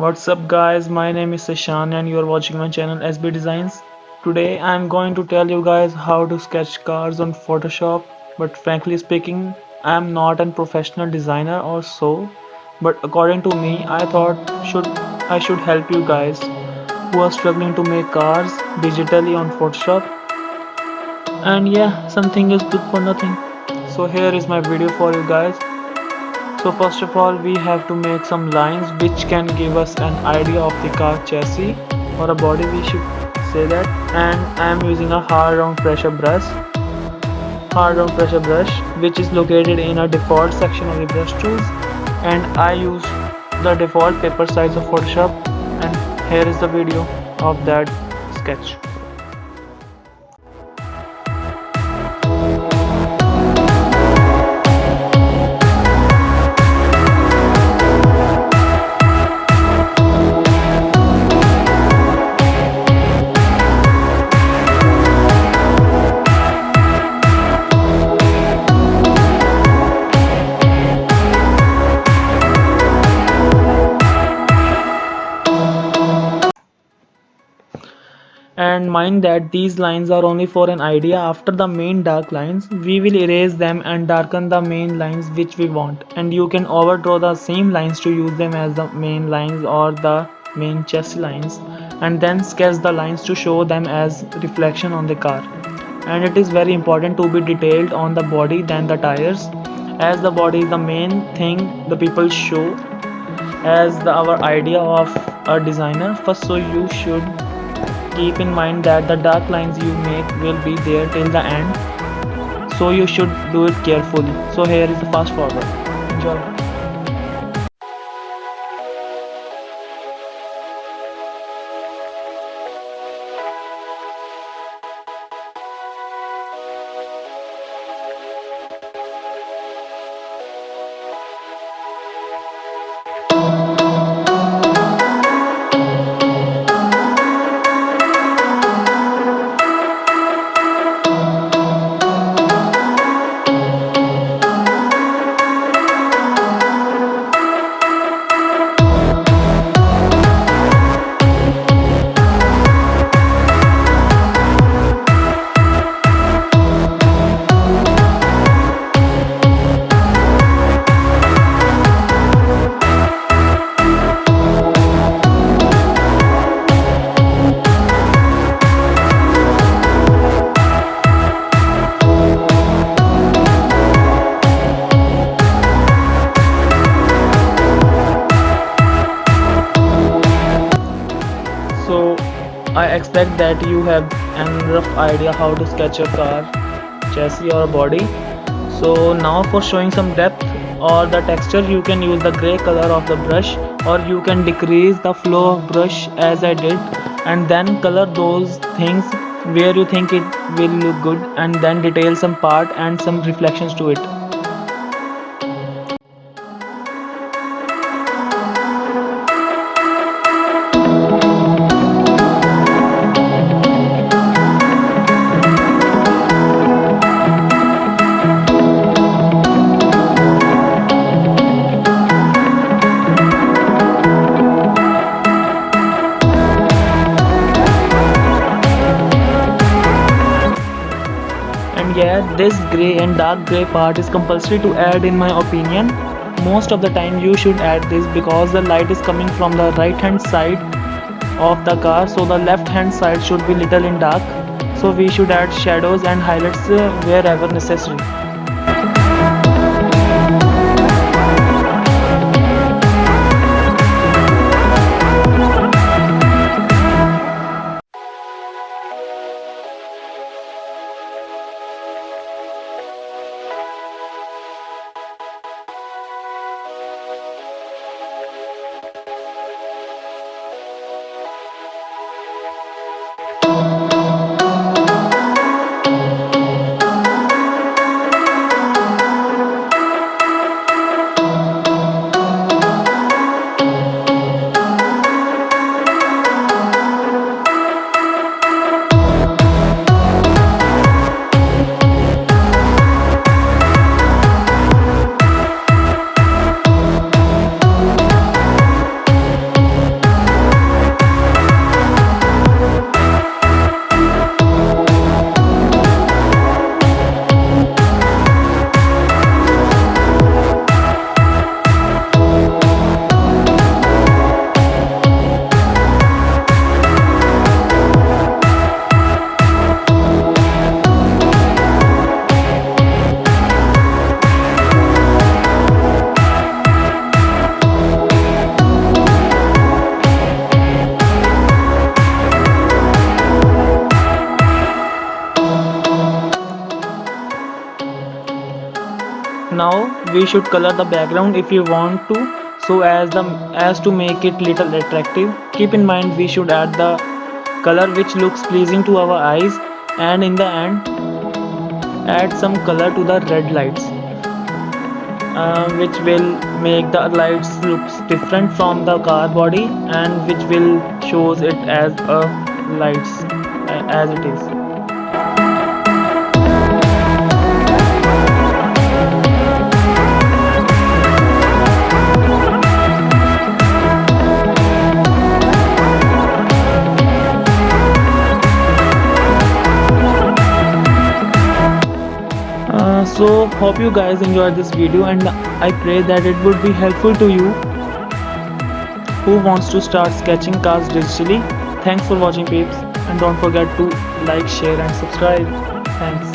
What's up guys, my name is Sashan and you are watching my channel SB Designs. Today I am going to tell you guys how to sketch cars on Photoshop, but frankly speaking I am not a professional designer or so, but according to me I thought I should help you guys who are struggling to make cars digitally on Photoshop. And yeah, something is good for nothing. So here is my video for you guys. So first of all we have to make some lines which can give us an idea of the car chassis or a body, we should say that. And I am using a hard round pressure brush which is located in a default section of the brush tools, and I use the default paper size of Photoshop, and here is the video of that sketch. And mind that these lines are only for an idea. After the main dark lines we will erase them and darken the main lines which we want, and you can overdraw the same lines to use them as the main lines or the main chest lines, and then sketch the lines to show them as reflection on the car. And it is very important to be detailed on the body than the tires, as the body is the main thing the people show as our idea of a designer first. So you should keep in mind that the dark lines you make will be there till the end, so you should do it carefully. So here is the fast forward. Enjoy. So I expect that you have an rough idea how to sketch a car chassis or a body. So now for showing some depth or the texture, you can use the gray color of the brush, or you can decrease the flow of brush as I did, and then color those things where you think it will look good, and then detail some part and some reflections to it. And yeah, this gray and dark gray part is compulsory to add in my opinion. Most of the time you should add this because the light is coming from the right hand side of the car, so the left hand side should be little in dark, so we should add shadows and highlights wherever necessary. we should color the background if we want to, so as to make it little attractive. Keep in mind we should add the color which looks pleasing to our eyes, and in the end add some color to the red lights, which will make the lights looks different from the car body, and which will shows it as a lights as it is. So hope you guys enjoyed this video, and I pray that it would be helpful to you who wants to start sketching cars digitally. Thanks for watching peeps, and don't forget to like, share and subscribe. Thanks.